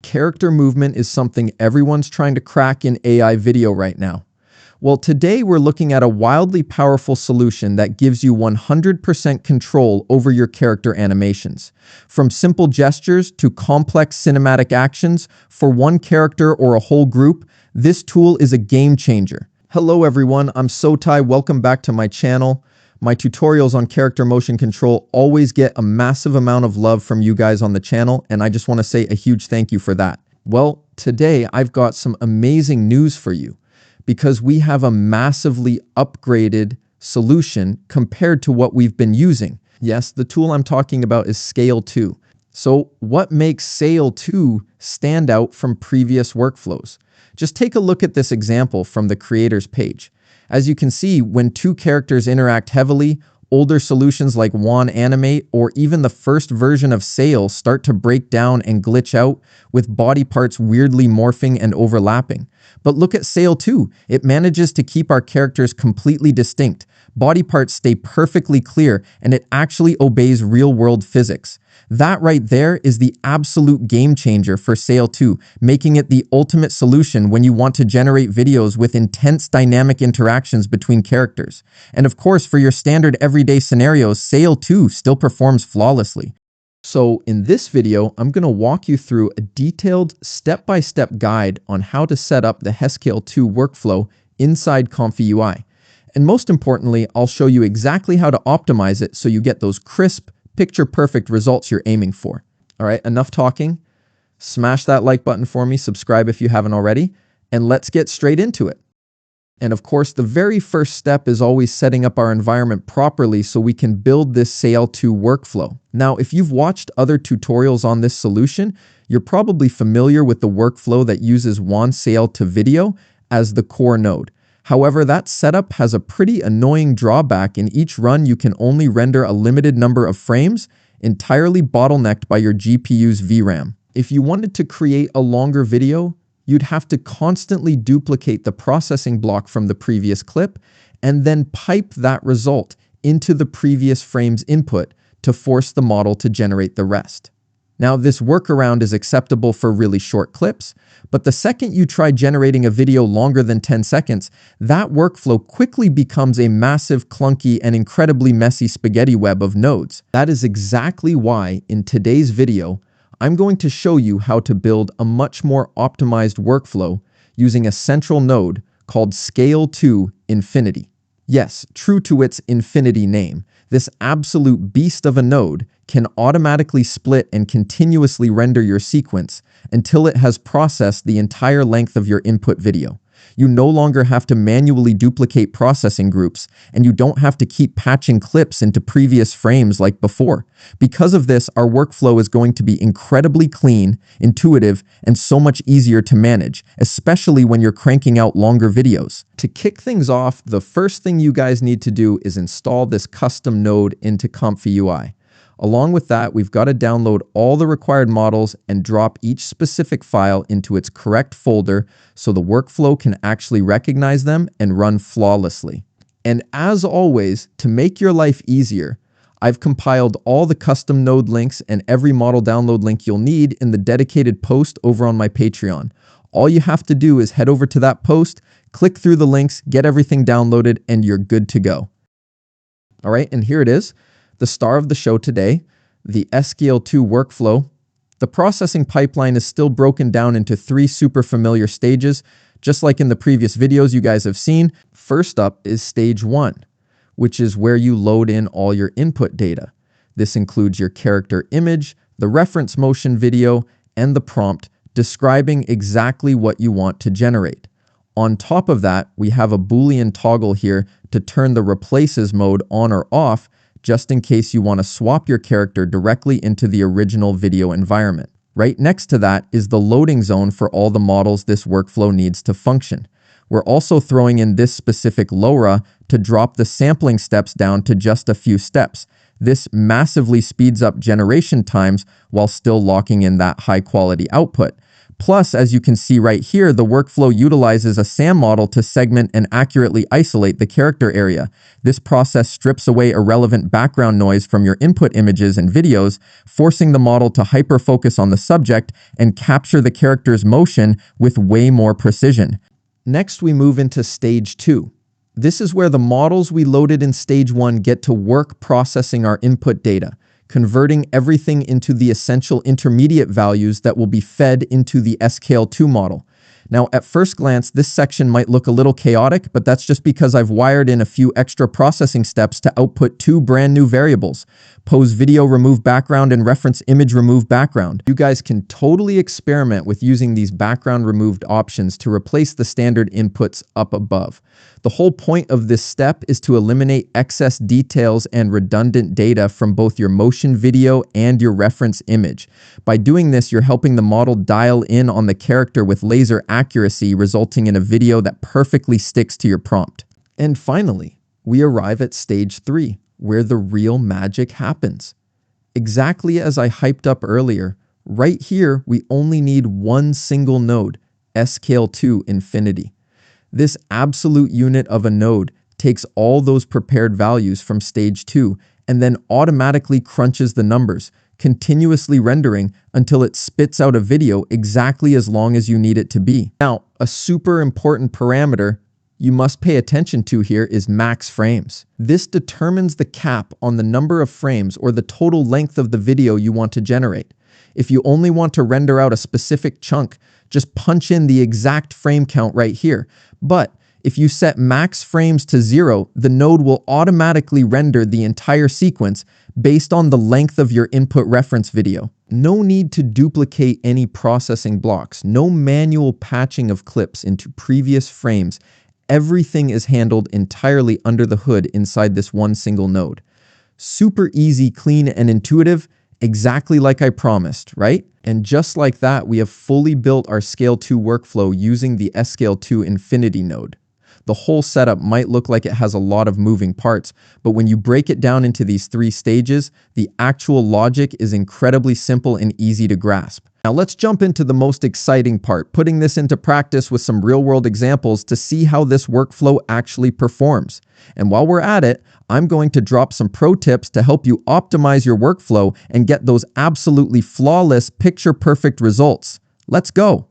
Character movement is something everyone's trying to crack in AI video right now. Well, today we're looking at a wildly powerful solution that gives you 100% control over your character animations. From simple gestures to complex cinematic actions, for one character or a whole group, this tool is a game changer. Hello everyone, I'm Sotai. Welcome back to my channel. My tutorials on character motion control always get a massive amount of love from you guys on the channel, and I just want to say a huge thank you for that. Well, today I've got some amazing news for you because we have a massively upgraded solution compared to what we've been using. Yes, the tool I'm talking about is SCAIL 2. So what makes SCAIL 2 stand out from previous workflows? Just take a look at this example from the creators page. As you can see, when two characters interact heavily, older solutions like WAN Animate or even the first version of SCAIL start to break down and glitch out, with body parts weirdly morphing and overlapping. But look at SCAIL 2. It manages to keep our characters completely distinct. Body parts stay perfectly clear, and it actually obeys real-world physics. That right there is the absolute game changer for SCAIL 2, making it the ultimate solution when you want to generate videos with intense dynamic interactions between characters. And of course, for your standard everyday scenarios, SCAIL 2 still performs flawlessly. So in this video, I'm going to walk you through a detailed step-by-step guide on how to set up the SCAIL 2 workflow inside ComfyUI. And most importantly, I'll show you exactly how to optimize it so you get those crisp, picture-perfect results you're aiming for. All right, enough talking. Smash that like button for me, subscribe if you haven't already, and let's get straight into it. And of course, the very first step is always setting up our environment properly so we can build this SCAIL 2 workflow. Now, if you've watched other tutorials on this solution, you're probably familiar with the workflow that uses WAN SCAIL to video as the core node. However, that setup has a pretty annoying drawback. In each run, you can only render a limited number of frames, entirely bottlenecked by your GPU's VRAM. If you wanted to create a longer video, you'd have to constantly duplicate the processing block from the previous clip and then pipe that result into the previous frame's input to force the model to generate the rest. Now, this workaround is acceptable for really short clips, but the second you try generating a video longer than 10 seconds, that workflow quickly becomes a massive, clunky, and incredibly messy spaghetti web of nodes. That is exactly why, in today's video, I'm going to show you how to build a much more optimized workflow using a central node called SCAIL 2 Infinity. Yes, true to its Infinity name, this absolute beast of a node can automatically split and continuously render your sequence until it has processed the entire length of your input video. You no longer have to manually duplicate processing groups, and you don't have to keep patching clips into previous frames like before. Because of this, our workflow is going to be incredibly clean, intuitive, and so much easier to manage, especially when you're cranking out longer videos. To kick things off, the first thing you guys need to do is install this custom node into ComfyUI. Along with that, we've got to download all the required models and drop each specific file into its correct folder so the workflow can actually recognize them and run flawlessly. And as always, to make your life easier, I've compiled all the custom node links and every model download link you'll need in the dedicated post over on my Patreon. All you have to do is head over to that post, click through the links, get everything downloaded, and you're good to go. All right, and here it is. The star of the show today, the SCAIL 2 workflow. The processing pipeline is still broken down into 3 super familiar stages, just like in the previous videos you guys have seen. First up is stage 1, which is where you load in all your input data. This includes your character image, the reference motion video, and the prompt describing exactly what you want to generate. On top of that, we have a Boolean toggle here to turn the replaces mode on or off, just in case you want to swap your character directly into the original video environment. Right next to that is the loading zone for all the models this workflow needs to function. We're also throwing in this specific LoRa to drop the sampling steps down to just a few steps. This massively speeds up generation times while still locking in that high quality output. Plus, as you can see right here, the workflow utilizes a SAM model to segment and accurately isolate the character area. This process strips away irrelevant background noise from your input images and videos, forcing the model to hyper-focus on the subject and capture the character's motion with way more precision. Next, we move into stage 2. This is where the models we loaded in stage 1 get to work processing our input data, converting everything into the essential intermediate values that will be fed into the SCAIL 2 model. Now, at first glance, this section might look a little chaotic, but that's just because I've wired in a few extra processing steps to output 2 brand new variables: pose video remove background and reference image remove background. You guys can totally experiment with using these background removed options to replace the standard inputs up above. The whole point of this step is to eliminate excess details and redundant data from both your motion video and your reference image. By doing this, you're helping the model dial in on the character with laser accuracy, resulting in a video that perfectly sticks to your prompt. And finally, we arrive at stage 3, where the real magic happens. Exactly as I hyped up earlier, right here, we only need one single node, SCAIL 2 Infinity. This absolute unit of a node takes all those prepared values from stage 2 and then automatically crunches the numbers, continuously rendering until it spits out a video exactly as long as you need it to be. Now, a super important parameter you must pay attention to here is max frames. This determines the cap on the number of frames or the total length of the video you want to generate. If you only want to render out a specific chunk, just punch in the exact frame count right here. But if you set max frames to 0, the node will automatically render the entire sequence based on the length of your input reference video. No need to duplicate any processing blocks, no manual patching of clips into previous frames. Everything is handled entirely under the hood inside this one single node. Super easy, clean, and intuitive, exactly like I promised, right? And just like that, we have fully built our SCAIL 2 workflow using the SCAIL 2 Infinity node. The whole setup might look like it has a lot of moving parts, but when you break it down into these 3 stages, the actual logic is incredibly simple and easy to grasp. Now let's jump into the most exciting part, putting this into practice with some real-world examples to see how this workflow actually performs. And while we're at it, I'm going to drop some pro tips to help you optimize your workflow and get those absolutely flawless, picture-perfect results. Let's go.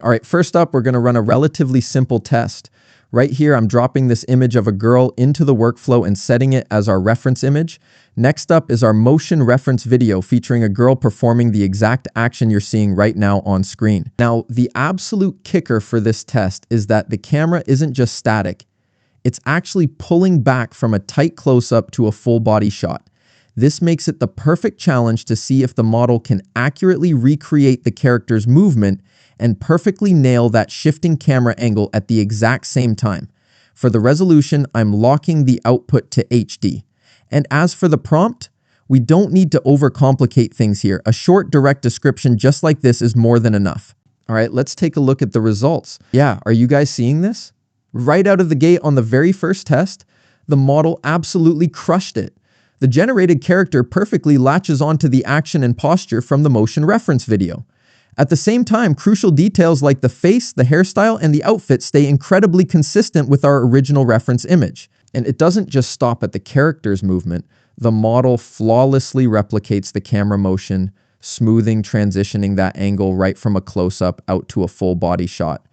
All right, first up, we're going to run a relatively simple test. Right here, I'm dropping this image of a girl into the workflow and setting it as our reference image. Next up is our motion reference video featuring a girl performing the exact action you're seeing right now on screen. Now, the absolute kicker for this test is that the camera isn't just static. It's actually pulling back from a tight close-up to a full body shot. This makes it the perfect challenge to see if the model can accurately recreate the character's movement and perfectly nail that shifting camera angle at the exact same time. For the resolution, I'm locking the output to HD. And as for the prompt, we don't need to overcomplicate things here. A short, direct description just like this is more than enough. All right, let's take a look at the results. Yeah, are you guys seeing this? Right out of the gate on the very first test, the model absolutely crushed it. The generated character perfectly latches onto the action and posture from the motion reference video. At the same time, crucial details like the face, the hairstyle, and the outfit stay incredibly consistent with our original reference image. And it doesn't just stop at the character's movement. The model flawlessly replicates the camera motion, smoothing, transitioning that angle right from a close-up out to a full body shot.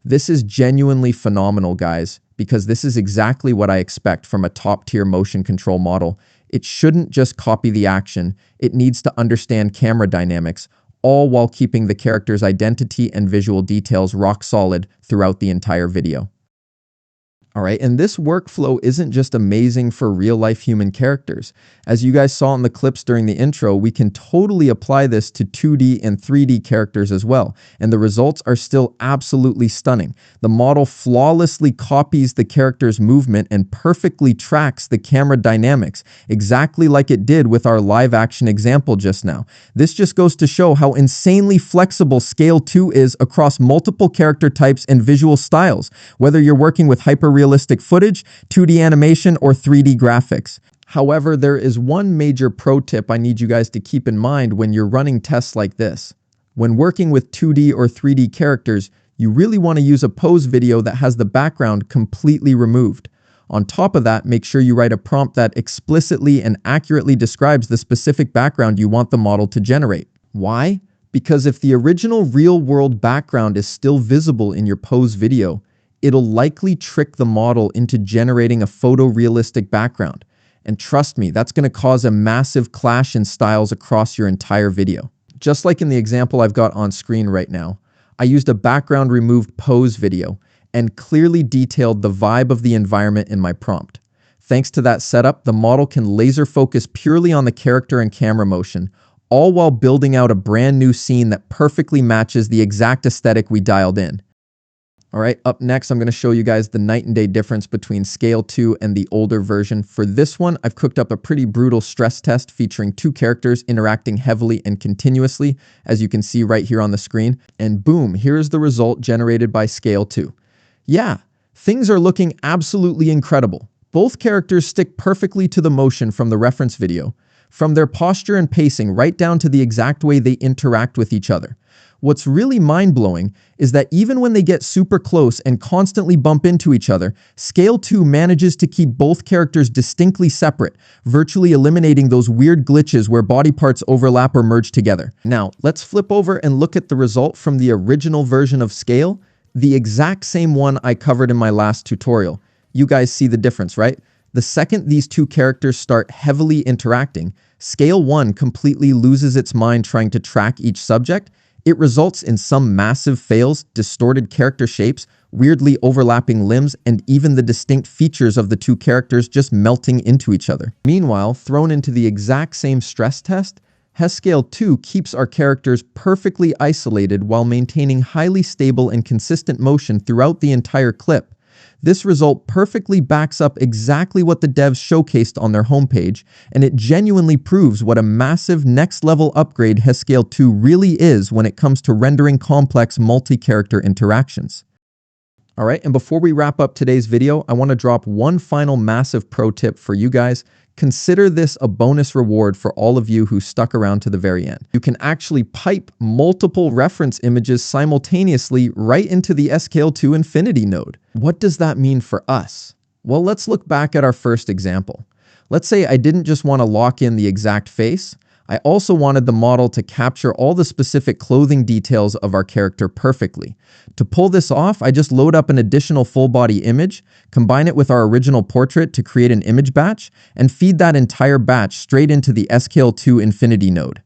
This is genuinely phenomenal, guys, because this is exactly what I expect from a top-tier motion control model. It shouldn't just copy the action. It needs to understand camera dynamics, all while keeping the character's identity and visual details rock solid throughout the entire video. All right, and this workflow isn't just amazing for real-life human characters. As you guys saw in the clips during the intro, we can totally apply this to 2D and 3D characters as well, and the results are still absolutely stunning. The model flawlessly copies the character's movement and perfectly tracks the camera dynamics, exactly like it did with our live-action example just now. This just goes to show how insanely flexible SCAIL 2 is across multiple character types and visual styles, whether you're working with hyper-realistic footage, 2D animation, or 3D graphics. However, there is one major pro tip I need you guys to keep in mind when you're running tests like this. When working with 2D or 3D characters, you really want to use a pose video that has the background completely removed. On top of that, make sure you write a prompt that explicitly and accurately describes the specific background you want the model to generate. Why? Because if the original real-world background is still visible in your pose video, it'll likely trick the model into generating a photorealistic background. And trust me, that's going to cause a massive clash in styles across your entire video. Just like in the example I've got on screen right now, I used a background removed pose video and clearly detailed the vibe of the environment in my prompt. Thanks to that setup, the model can laser focus purely on the character and camera motion, all while building out a brand new scene that perfectly matches the exact aesthetic we dialed in. All right, up next, I'm going to show you guys the night and day difference between SCAIL 2 and the older version. For this one, I've cooked up a pretty brutal stress test featuring two characters interacting heavily and continuously, as you can see right here on the screen. And boom, here's the result generated by SCAIL 2. Yeah, things are looking absolutely incredible. Both characters stick perfectly to the motion from the reference video, from their posture and pacing right down to the exact way they interact with each other. What's really mind-blowing is that even when they get super close and constantly bump into each other, SCAIL 2 manages to keep both characters distinctly separate, virtually eliminating those weird glitches where body parts overlap or merge together. Now, let's flip over and look at the result from the original version of SCAIL, the exact same one I covered in my last tutorial. You guys see the difference, right? The second these two characters start heavily interacting, SCAIL 1 completely loses its mind trying to track each subject. It results in some massive fails, distorted character shapes, weirdly overlapping limbs, and even the distinct features of the two characters just melting into each other. Meanwhile, thrown into the exact same stress test, SCAIL 2 keeps our characters perfectly isolated while maintaining highly stable and consistent motion throughout the entire clip. This result perfectly backs up exactly what the devs showcased on their homepage, and it genuinely proves what a massive next-level upgrade SCAIL 2 really is when it comes to rendering complex multi-character interactions. Alright, and before we wrap up today's video, I want to drop one final massive pro tip for you guys. Consider this a bonus reward for all of you who stuck around to the very end. You can actually pipe multiple reference images simultaneously right into the SCAIL 2 Infinity node. What does that mean for us? Well, let's look back at our first example. Let's say I didn't just want to lock in the exact face. I also wanted the model to capture all the specific clothing details of our character perfectly. To pull this off, I just load up an additional full body image, combine it with our original portrait to create an image batch, and feed that entire batch straight into the SCAIL 2 Infinity node.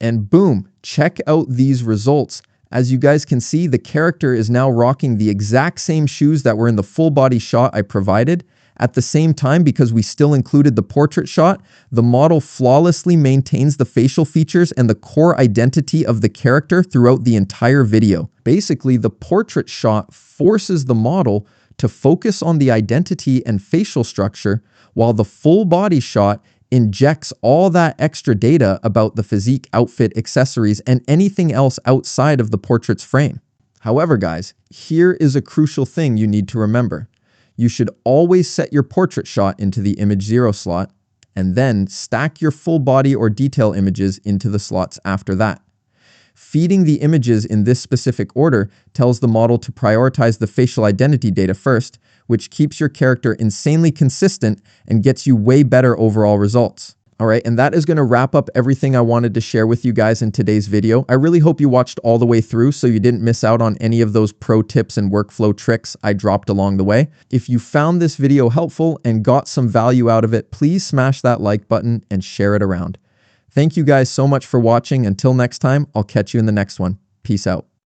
And boom, check out these results. As you guys can see, the character is now rocking the exact same shoes that were in the full body shot I provided. At the same time, because we still included the portrait shot, the model flawlessly maintains the facial features and the core identity of the character throughout the entire video. Basically, the portrait shot forces the model to focus on the identity and facial structure, while the full body shot injects all that extra data about the physique, outfit, accessories, and anything else outside of the portrait's frame. However, guys, here is a crucial thing you need to remember. You should always set your portrait shot into the image 0 slot, and then stack your full body or detail images into the slots after that. Feeding the images in this specific order tells the model to prioritize the facial identity data first, which keeps your character insanely consistent and gets you way better overall results. All right, and that is going to wrap up everything I wanted to share with you guys in today's video. I really hope you watched all the way through so you didn't miss out on any of those pro tips and workflow tricks I dropped along the way. If you found this video helpful and got some value out of it, please smash that like button and share it around. Thank you guys so much for watching. Until next time, I'll catch you in the next one. Peace out.